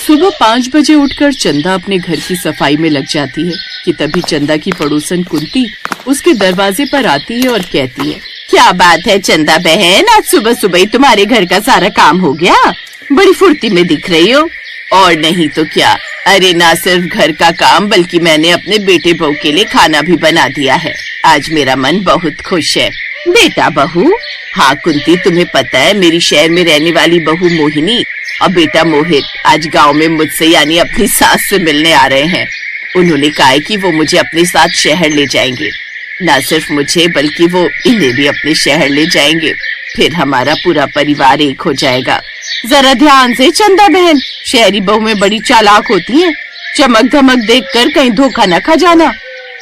सुबह 5 बजे उठकर चंदा अपने घर की सफाई में लग जाती है कि तभी चंदा की पड़ोसन कुंती उसके दरवाजे पर आती है और कहती है, क्या बात है चंदा बहन, आज सुबह सुबह ही तुम्हारे घर का सारा काम हो गया? बड़ी फुर्ती में दिख रही हो। और नहीं तो क्या, अरे ना सिर्फ घर का काम बल्कि मैंने अपने बेटे बहू के लिए खाना भी बना दिया है। आज मेरा मन बहुत खुश है। बेटा बहू? हाँ कुंती, तुम्हें पता है मेरी शहर में रहने वाली बहू मोहिनी और बेटा मोहित आज गांव में मुझसे यानी अपनी सास से मिलने आ रहे हैं। उन्होंने कहा है कि वो मुझे अपने साथ शहर ले जाएंगे। न सिर्फ मुझे बल्कि वो इन्हें भी अपने शहर ले जाएंगे। फिर हमारा पूरा परिवार एक हो जाएगा। जरा ध्यान से चंदा बहन, शहरी बहू में बड़ी चालाक होती है, चमक धमक देखकर कहीं धोखा न खा जाना।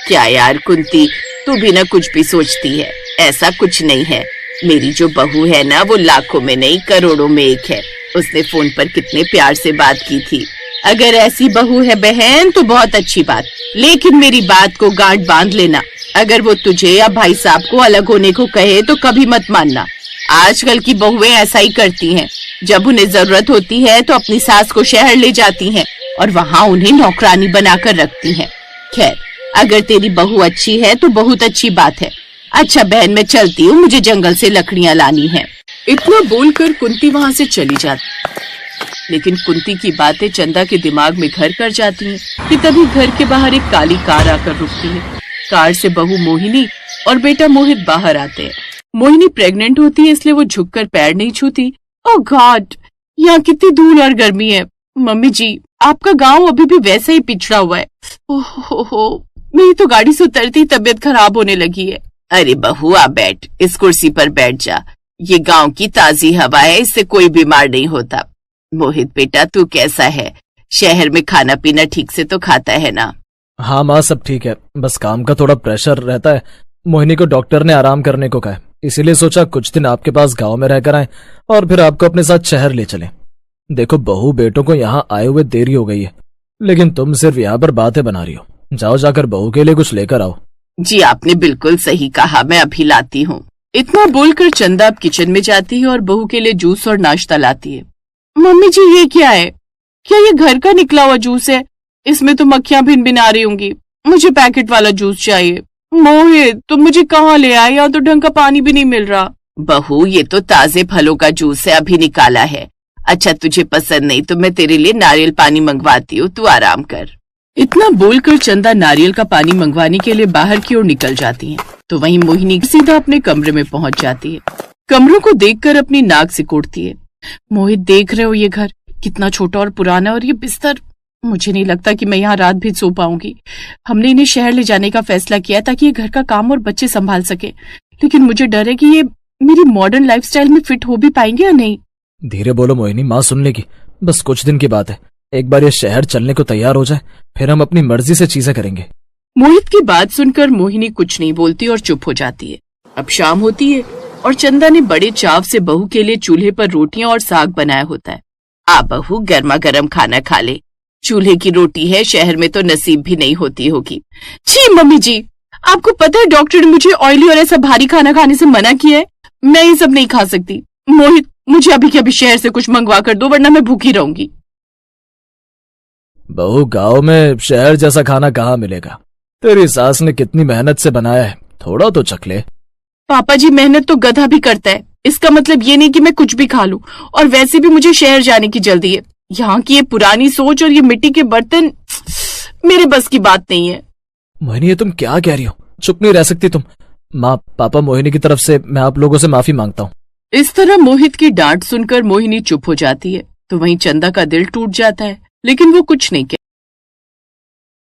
क्या यार कुंती, तू भी न कुछ भी सोचती है। ऐसा कुछ नहीं है। मेरी जो बहू है ना, वो लाखों में नहीं करोड़ों में एक है। उसने फोन पर कितने प्यार से बात की थी। अगर ऐसी बहू है बहन तो बहुत अच्छी बात, लेकिन मेरी बात को गांठ बांध लेना। अगर वो तुझे या भाई साहब को अलग होने को कहे तो कभी मत मानना। आजकल की बहुएं ऐसा ही करती हैं। जब उन्हें जरूरत होती है तो अपनी सास को शहर ले जाती हैं और वहाँ उन्हें नौकरानी बनाकर रखती हैं। खैर, अगर तेरी बहू अच्छी है तो बहुत अच्छी बात है। अच्छा बहन, मैं चलती हूँ, मुझे जंगल से लकड़ियाँ लानी है। इतना बोलकर कुंती वहाँ से चली जाती। लेकिन कुंती की बातें चंदा के दिमाग में घर कर जाती हैं कि तभी घर के बाहर एक काली कार आकर रुकती है। कार से बहू मोहिनी और बेटा मोहित बाहर आते हैं। मोहिनी प्रेग्नेंट होती है, इसलिए वो झुककर पैर नहीं छूती। ओह गॉड, यहाँ कितनी धूल और गर्मी है। मम्मी जी, आपका गांव अभी भी वैसा ही पिछड़ा हुआ है। ओहो, मेरी तो गाड़ी से उतरती तबीयत खराब होने लगी है। अरे बहू आ बैठ, इस कुर्सी पर बैठ जा। ये गांव की ताजी हवा है, इससे कोई बीमार नहीं होता। मोहित बेटा, तू कैसा है? शहर में खाना पीना ठीक से तो खाता है ना? हाँ माँ, सब ठीक है, बस काम का थोड़ा प्रेशर रहता है। मोहिनी को डॉक्टर ने आराम करने को कहा है, इसीलिए सोचा कुछ दिन आपके पास गांव में रहकर आए और फिर आपको अपने साथ शहर ले चले। देखो बहू बेटों को यहाँ आए हुए देरी हो गई है, लेकिन तुम सिर्फ यहाँ पर बातें बना रही हो। जाओ जाकर बहू के लिए कुछ लेकर आओ। जी आपने बिल्कुल सही कहा, मैं अभी लाती हूँ। इतना बोलकर चंदा अब किचन में जाती है और बहू के लिए जूस और नाश्ता लाती है। मम्मी जी, ये क्या है? क्या ये घर का निकला हुआ जूस है? इसमें तो मक्खियां भिन भिन आ रही होंगी। मुझे पैकेट वाला जूस चाहिए। मोहित, तुम मुझे कहाँ ले आए? यहाँ तो ढंग का पानी भी नहीं मिल रहा। बहू, ये तो ताजे फलों का जूस है, अभी निकाला है। अच्छा तुझे पसंद नहीं तो मैं तेरे लिए नारियल पानी मंगवाती हूँ, तू आराम कर। इतना बोलकर चंदा नारियल का पानी मंगवाने के लिए बाहर की ओर निकल जाती है, तो वहीं मोहिनी सीधा अपने कमरे में पहुंच जाती है। कमरों को देखकर अपनी नाक सिकोड़ती है। मोहित, देख रहे हो ये घर कितना छोटा और पुराना, और ये बिस्तर, मुझे नहीं लगता कि मैं यहाँ रात भी सो पाऊंगी। हमने इन्हें शहर ले जाने का फैसला किया ताकि ये घर का काम और बच्चे संभाल सके, लेकिन मुझे डर है कि ये मेरी मॉडर्न लाइफस्टाइल में फिट हो भी पाएंगे या नहीं। धीरे बोलो मोहिनी, माँ सुन लेगी। बस कुछ दिन की बात है, एक बार ये शहर चलने को तैयार हो जाए फिर हम अपनी मर्जी से चीजें करेंगे। मोहित की बात सुनकर मोहिनी कुछ नहीं बोलती और चुप हो जाती है। अब शाम होती है और चंदा ने बड़े चाव से बहू के लिए चूल्हे पर रोटियां और साग बनाया होता है। आ बहू, गर्मा गर्म खाना खा ले। चूल्हे की रोटी है, शहर में तो नसीब भी नहीं होती होगी। जी मम्मी जी, आपको पता है डॉक्टर ने मुझे ऑयली और ऐसा भारी खाना खाने से मना किया है। मैं ये सब नहीं खा सकती। मोहित, मुझे अभी के अभी शहर से कुछ मंगवा कर दो, वरना मैं भूखी रहूंगी। बहू, गांव में शहर जैसा खाना कहाँ मिलेगा? तेरी सास ने कितनी मेहनत से बनाया है, थोड़ा तो चख ले। पापा जी, मेहनत तो गधा भी करता है। इसका मतलब ये नहीं कि मैं कुछ भी खा लूं, और वैसे भी मुझे शहर जाने की जल्दी है। यहाँ की ये पुरानी सोच और ये मिट्टी के बर्तन मेरे बस की बात नहीं है। मोहिनी, ये तुम क्या कह रही हो? चुप नहीं रह सकती तुम। माँ, पापा, मोहिनी की तरफ से मैं आप लोगों से माफी मांगता हूँ। इस तरह मोहित की डांट सुनकर मोहिनी चुप हो जाती है, तो वहीं चंदा का दिल टूट जाता है, लेकिन वो कुछ नहीं कहती।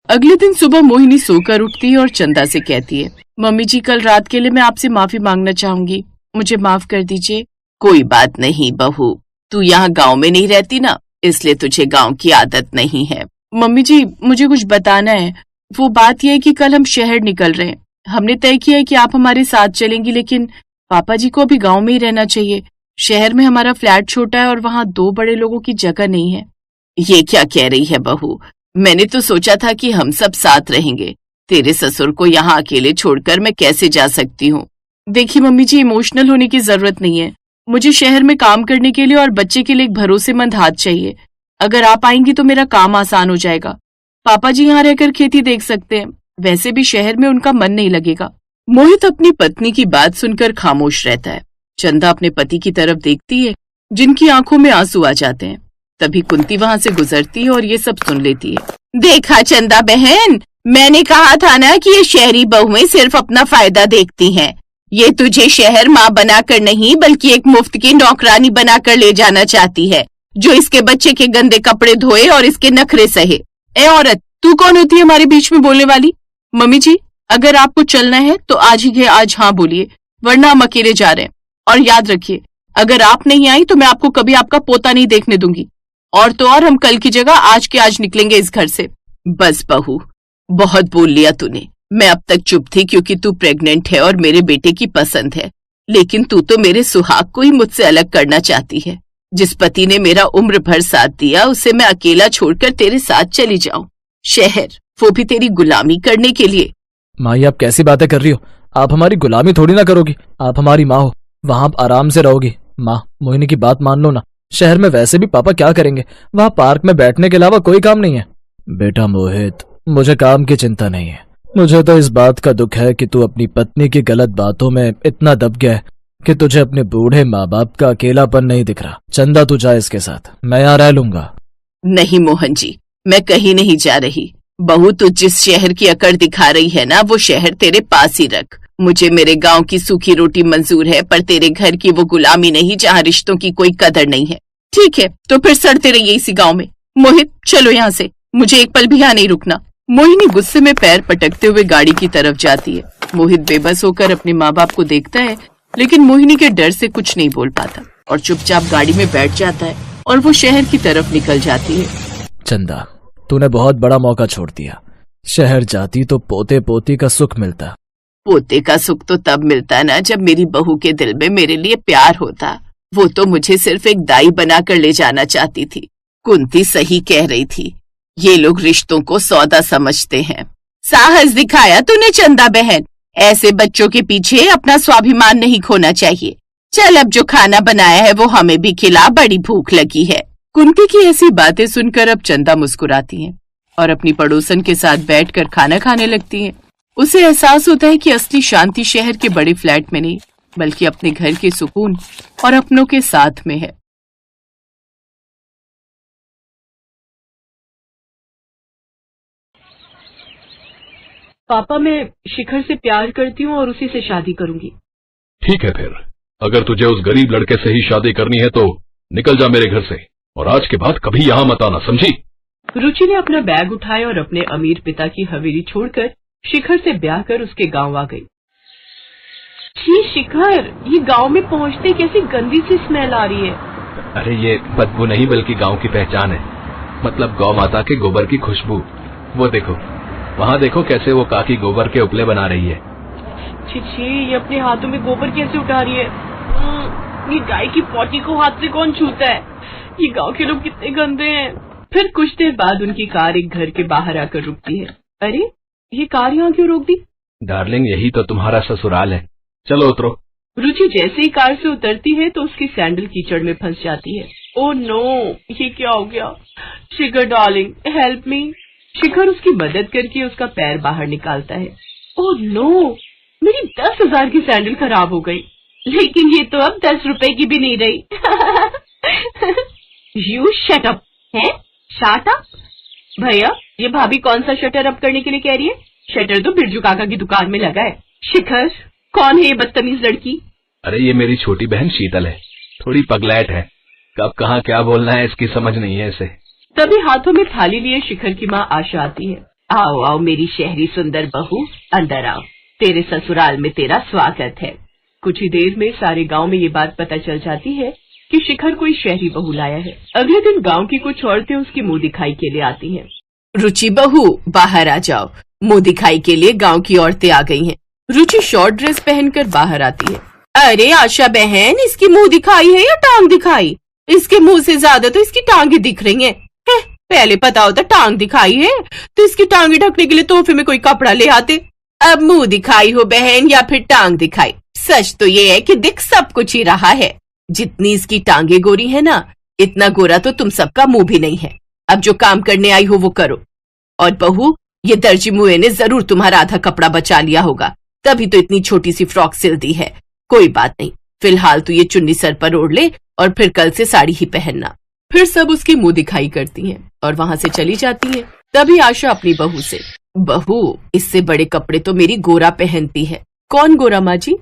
अगले दिन सुबह मोहिनी सोकर उठती है और चंदा से कहती है, मम्मी जी, कल रात के लिए मैं आपसे माफी मांगना चाहूंगी, मुझे माफ कर दीजिए। कोई बात नहीं बहू, तू यहाँ गांव में नहीं रहती ना, इसलिए तुझे गांव की आदत नहीं है। मम्मी जी, मुझे कुछ बताना है। वो बात यह है कि कल हम शहर निकल रहे हैं। हमने तय किया है कि आप हमारे साथ चलेंगी, लेकिन पापा जी को अभी गांव में ही रहना चाहिए। शहर में हमारा फ्लैट छोटा है और वहाँ 2 बड़े लोगों की जगह नहीं है। ये क्या कह रही है बहू? मैंने तो सोचा था कि हम सब साथ रहेंगे। तेरे ससुर को यहाँ अकेले छोड़कर मैं कैसे जा सकती हूँ? देखिए मम्मी जी, इमोशनल होने की जरूरत नहीं है। मुझे शहर में काम करने के लिए और बच्चे के लिए एक भरोसेमंद हाथ चाहिए। अगर आप आएंगी तो मेरा काम आसान हो जाएगा। पापा जी यहाँ रहकर खेती देख सकते हैं, वैसे भी शहर में उनका मन नहीं लगेगा। मोहित अपनी पत्नी की बात सुनकर खामोश रहता है। चंदा अपने पति की तरफ देखती है, जिनकी आंखों में आंसू आ जाते हैं। तभी कुंती वहां से गुजरती है और ये सब सुन लेती है। देखा चंदा बहन, मैंने कहा था ना कि ये शहरी बहुएं सिर्फ अपना फायदा देखती हैं। ये तुझे शहर माँ बनाकर नहीं बल्कि एक मुफ्त की नौकरानी बनाकर ले जाना चाहती है, जो इसके बच्चे के गंदे कपड़े धोए और इसके नखरे सहे। ए औरत, तू कौन होती है हमारे बीच में बोलने वाली? मम्मी जी, अगर आपको चलना है तो आज ही आज हाँ बोलिए, वरना हम अकेले जा रहे हैं। और याद रखिए, अगर आप नहीं आई तो मैं आपको कभी आपका पोता नहीं देखने दूंगी। और तो और हम कल की जगह आज के आज निकलेंगे इस घर से। बस बहू, बहुत बोल लिया तूने। मैं अब तक चुप थी क्योंकि तू प्रेग्नेंट है और मेरे बेटे की पसंद है, लेकिन तू तो मेरे सुहाग को ही मुझसे अलग करना चाहती है। जिस पति ने मेरा उम्र भर साथ दिया, उसे मैं अकेला छोड़कर तेरे साथ चली जाऊं शहर, वो भी तेरी गुलामी करने के लिए। माँ, आप कैसी बातें कर रही हो? आप हमारी गुलामी थोड़ी ना करोगी, आप हमारी माँ हो, वहाँ आप आराम से रहोगी। माँ, मोहिनी की बात मान लो ना। शहर में वैसे भी पापा क्या करेंगे, वहाँ पार्क में बैठने के अलावा कोई काम नहीं है। बेटा मोहित, मुझे काम की चिंता नहीं है, मुझे तो इस बात का दुख है कि तू अपनी पत्नी की गलत बातों में इतना दब गया है कि तुझे अपने बूढ़े माँ बाप का अकेलापन नहीं दिख रहा। चंदा, तू जा इसके साथ, मैं यहाँ रह लूंगा। नहीं मोहन जी, मैं कहीं नहीं जा रही। बहू, तू जिस शहर की अकड़ दिखा रही है ना, वो शहर तेरे पास ही रख। मुझे मेरे गांव की सूखी रोटी मंजूर है, पर तेरे घर की वो गुलामी नहीं जहाँ रिश्तों की कोई कदर नहीं है। ठीक है, तो फिर सड़ते रहिए इसी गांव में। मोहित, चलो यहाँ से, मुझे एक पल भी यहाँ नहीं रुकना। मोहिनी गुस्से में पैर पटकते हुए गाड़ी की तरफ जाती है। मोहित बेबस होकर अपने माँ बाप को देखता है, लेकिन मोहिनी के डर से कुछ नहीं बोल पाता और चुपचाप गाड़ी में बैठ जाता है और वो शहर की तरफ निकल जाती है। चंदा, तूने बहुत बड़ा मौका छोड़ दिया। शहर जाती तो पोते पोती का सुख मिलता। पोते का सुख तो तब मिलता ना जब मेरी बहू के दिल में मेरे लिए प्यार होता। वो तो मुझे सिर्फ एक दाई बनाकर ले जाना चाहती थी। कुंती सही कह रही थी, ये लोग रिश्तों को सौदा समझते हैं। साहस दिखाया तूने चंदा बहन, ऐसे बच्चों के पीछे अपना स्वाभिमान नहीं खोना चाहिए। चल, अब जो खाना बनाया है वो हमें भी खिला, बड़ी भूख लगी है। कुंती की ऐसी बातें सुनकर अब चंदा मुस्कुराती है और अपनी पड़ोसन के साथ बैठकर खाना खाने लगती है। उसे एहसास होता है कि असली शांति शहर के बड़े फ्लैट में नहीं, बल्कि अपने घर के सुकून और अपनों के साथ में है। पापा, मैं शिखर से प्यार करती हूँ और उसी से शादी करूंगी। ठीक है, फिर अगर तुझे उस गरीब लड़के से ही शादी करनी है तो निकल जा मेरे घर से, और आज के बाद कभी यहाँ मत आना, समझी? रुचि ने अपना बैग उठाया और अपने अमीर पिता की हवेली छोड़कर शिखर से ब्याह कर उसके गांव आ गई। जी शिखर, ये गांव में पहुंचते कैसी गंदी सी स्मेल आ रही है। अरे ये बदबू नहीं बल्कि गांव की पहचान है, मतलब गौ माता के गोबर की खुशबू। वो देखो, वहाँ देखो कैसे वो काकी गोबर के उपले बना रही है। छी, ये अपने हाथों में गोबर कैसे उठा रही है? ये गाय की पोटी को हाथ से कौन छूता है? ये गांव के लोग कितने गंदे हैं। फिर कुछ देर बाद उनकी कार एक घर के बाहर आकर रुकती है। अरे, ये कार यहाँ क्यों रोक दी? डार्लिंग, यही तो तुम्हारा ससुराल है, चलो उतरो। रुचि जैसे ही कार से उतरती है तो उसकी सैंडल कीचड़ में फंस जाती है। ओह नो, ये क्या हो गया? शिखर डार्लिंग, हेल्प मी। शिखर उसकी मदद करके उसका पैर बाहर निकालता है। ओह नो, मेरी 10,000 की सैंडल खराब हो गई, लेकिन ये तो अब 10 रुपए की भी नहीं रही। You shut up. है? Shut up? भैया, ये भाभी कौन सा शटर अप करने के लिए कह रही है? शटर तो बिरजू काका की दुकान में लगा है। शिखर, कौन है ये बदतमीज लड़की? अरे ये मेरी छोटी बहन शीतल है, थोड़ी पगलैट है, कब कहाँ क्या बोलना है इसकी समझ नहीं है इसे। तभी हाथों में थाली लिए शिखर की माँ आशा आती है। आओ आओ मेरी शहरी सुंदर बहू, अंदर आओ, तेरे ससुराल में तेरा स्वागत है। कुछ ही देर में सारे गांव में ये बात पता चल जाती है कि शिखर कोई शहरी बहू लाया है। अगले दिन गांव की कुछ औरतें उसकी मुंह दिखाई के लिए आती हैं। रुचि बहू, बाहर आ जाओ, मुंह दिखाई के लिए गांव की औरतें आ गई हैं। रुचि शॉर्ट ड्रेस पहनकर बाहर आती है। अरे आशा बहन, इसकी मुंह दिखाई है या टांग दिखाई? इसके मुंह से ज्यादा तो इसकी टांगे दिख रही हैं। पहले पता होता टांग दिखाई है तो इसकी टांगे ढकने के लिए तोहफे में कोई कपड़ा ले आते। अब मुंह दिखाई हो बहन या फिर टांग दिखाई, सच तो ये है कि दिख सब कुछ ही रहा है। जितनी इसकी टांगे गोरी है ना, इतना गोरा तो तुम सबका मुंह भी नहीं है। अब जो काम करने आई हो वो करो। और बहू, ये दर्जी मुए ने जरूर तुम्हारा आधा कपड़ा बचा लिया होगा, तभी तो इतनी छोटी सी फ्रॉक सिल दी है। कोई बात नहीं, फिलहाल तो ये चुन्नी सर पर ओढ़ ले और फिर कल से साड़ी ही पहनना। फिर सब उसकी मुंह दिखाई करती हैं और वहां से चली जाती हैं। तभी आशा अपनी बहू से, बहू, इससे बड़े कपड़े तो मेरी गोरा पहनती है। कौन गोरा माँ जी?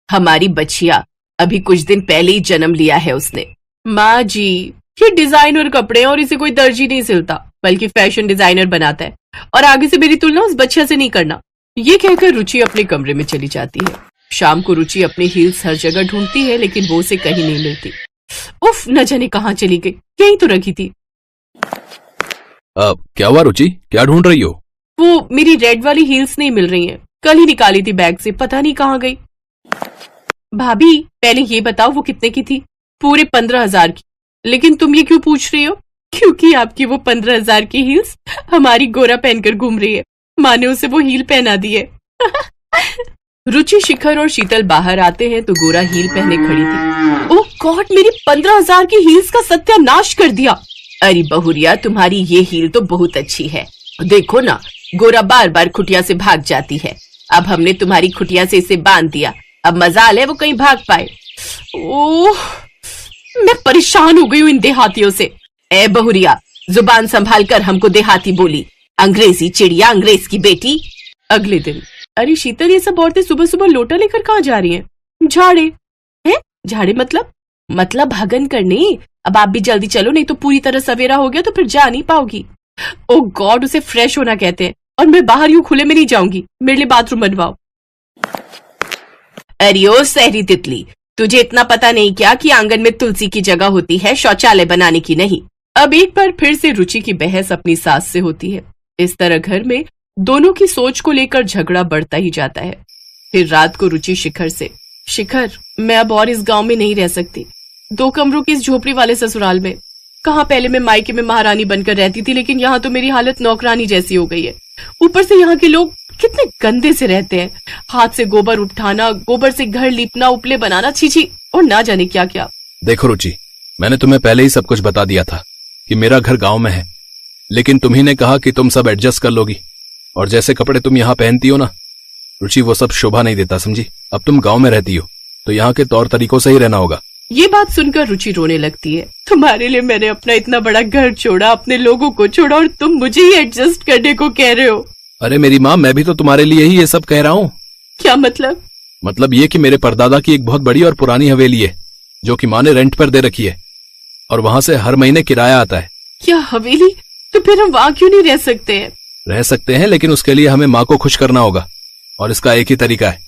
हमारी बच्चिया, अभी कुछ दिन पहले ही जन्म लिया है उसने। माँ जी, ये डिजाइनर कपड़े हैं और इसे कोई दर्जी नहीं सिलता, बल्कि फैशन डिजाइनर बनाता है, और आगे से मेरी तुलना उस बच्चिया से नहीं करना। ये कहकर रुचि अपने कमरे में चली जाती है। शाम को रुचि अपने हील्स हर जगह ढूंढती है, लेकिन वो उसे कहीं नहीं मिलती। उफ, न जाने कहाँ चली गई, यहीं तो रखी थी। क्या हुआ रुचि, क्या ढूंढ रही हो? वो मेरी रेड वाली हील्स नहीं मिल रही हैं, कल ही निकाली थी बैग से, पता नहीं कहाँ गई। भाभी, पहले ये बताओ वो कितने की थी? पूरे 15,000 की। लेकिन तुम ये क्यों पूछ रही हो? क्योंकि आपकी वो 15,000 की हील्स हमारी गोरा पहनकर घूम रही है। माँ ने उसे वो हील पहना दी है। रुचि, शिखर और शीतल बाहर आते हैं तो गोरा हील पहने खड़ी थी। ओह गॉड, मेरी 15,000 की हील्स का सत्यानाश कर दिया। अरे बहुरिया, तुम्हारी ये हील तो बहुत अच्छी है। देखो ना, गोरा बार बार खुटिया से भाग जाती है। अब हमने तुम्हारी खुटिया से इसे बांध दिया, अब मजाल है वो कहीं भाग पाए। ओह, मैं परेशान हो गई हूँ इन देहातियों से। ए बहुरिया, जुबान संभाल कर हमको देहाती बोली, अंग्रेजी चिड़िया, अंग्रेज की बेटी। अगले दिन, अरे शीतल, ये सब औरतें सुबह सुबह लोटा लेकर कहाँ जा रही हैं? झाड़े हैं? झाड़े मतलब भगन करने। अब आप भी जल्दी चलो, नहीं तो पूरी तरह सवेरा हो गया तो फिर जा नहीं पाओगी। ओ गॉड, उसे फ्रेश होना कहते हैं, और मैं बाहर यूं खुले में नहीं जाऊंगी। मेरे लिए बाथरूम बनवाओ। अरे ओ सहरी तितली, तुझे इतना पता नहीं क्या कि आंगन में तुलसी की जगह होती है, शौचालय बनाने की नहीं। अब एक बार फिर से रुचि की बहस अपनी सास से होती है। इस तरह घर में दोनों की सोच को लेकर झगड़ा बढ़ता ही जाता है। फिर रात को रुचि शिखर से, शिखर, मैं अब और इस गांव में नहीं रह सकती। 2 कमरों की इस झोपड़ी वाले ससुराल में। कहाँ पहले मैं मायके में महारानी बनकर रहती थी, लेकिन यहाँ तो मेरी हालत नौकरानी जैसी हो गई है। ऊपर से यहाँ के लोग कितने गंदे से रहते हैं। हाथ से गोबर उठाना, गोबर से घर लीपना, उपले बनाना, छीछी, और ना जाने क्या क्या। देखो रुचि, मैंने तुम्हें पहले ही सब कुछ बता दिया था कि मेरा घर गांव में है, लेकिन तुम्ही ने कहा कि तुम सब एडजस्ट कर लोगी। और जैसे कपड़े तुम यहाँ पहनती हो ना रुचि, वो सब शोभा नहीं देता, समझी? अब तुम गांव में रहती हो तो यहाँ के तौर तरीकों से ही रहना होगा। ये बात सुनकर रुचि रोने लगती है। तुम्हारे लिए मैंने अपना इतना बड़ा घर छोड़ा, अपने लोगों को छोड़ा, और तुम मुझे ही एडजस्ट करने को कह रहे हो। अरे मेरी माँ, मैं भी तो तुम्हारे लिए ही ये सब कह रहा हूँ। क्या मतलब? मतलब ये कि मेरे परदादा की एक बहुत बड़ी और पुरानी हवेली है, जो कि माँ ने रेंट पर दे रखी है, और वहां से हर महीने किराया आता है। क्या हवेली? तो फिर हम वहाँ क्यों नहीं रह सकते हैं? रह सकते हैं, लेकिन उसके लिए हमें माँ को खुश करना होगा, और इसका एक ही तरीका है।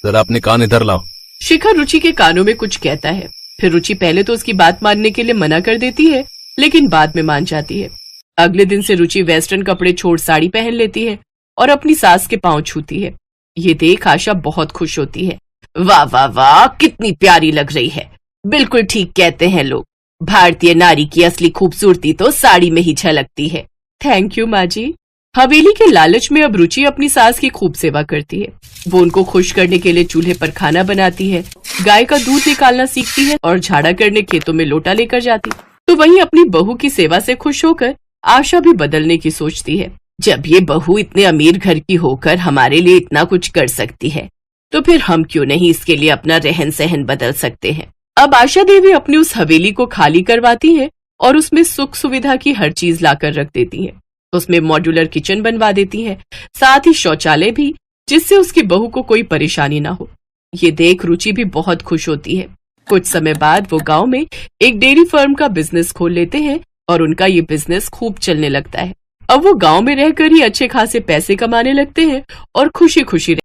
जरा अपने कान इधर लाओ। शिखर रुचि के कानों में कुछ कहता है। फिर रुचि पहले तो उसकी बात मानने के लिए मना कर देती है, लेकिन बाद में मान जाती है। अगले दिन से रुचि वेस्टर्न कपड़े छोड़ साड़ी पहन लेती है और अपनी सास के पांव छूती है। ये देख आशा बहुत खुश होती है। वाह वाह वाह, कितनी प्यारी लग रही है। बिल्कुल ठीक कहते हैं लोग, भारतीय नारी की असली खूबसूरती तो साड़ी में ही झलकती है। थैंक यू माँ जी। हवेली के लालच में अब रुचि अपनी सास की खूब सेवा करती है। वो उनको खुश करने के लिए चूल्हे पर खाना बनाती है, गाय का दूध निकालना सीखती है और झाड़ा करने खेतों में लोटा लेकर जाती। तो वहीं अपनी बहू की सेवा से खुश होकर आशा भी बदलने की सोचती है। जब ये बहू इतने अमीर घर की होकर हमारे लिए इतना कुछ कर सकती है, तो फिर हम क्यों नहीं इसके लिए अपना रहन सहन बदल सकते हैं। अब आशा देवी अपनी उस हवेली को खाली करवाती है और उसमें सुख सुविधा की हर चीज लाकर रख देती है। उसमें मॉड्यूलर किचन बनवा देती है, साथ ही शौचालय भी, जिससे उसकी बहू को कोई परेशानी ना हो। ये देख रुचि भी बहुत खुश होती है। कुछ समय बाद वो गांव में एक डेयरी फर्म का बिजनेस खोल लेते हैं और उनका ये बिजनेस खूब चलने लगता है। अब वो गांव में रहकर ही अच्छे खासे पैसे कमाने लगते हैं और खुशी खुशी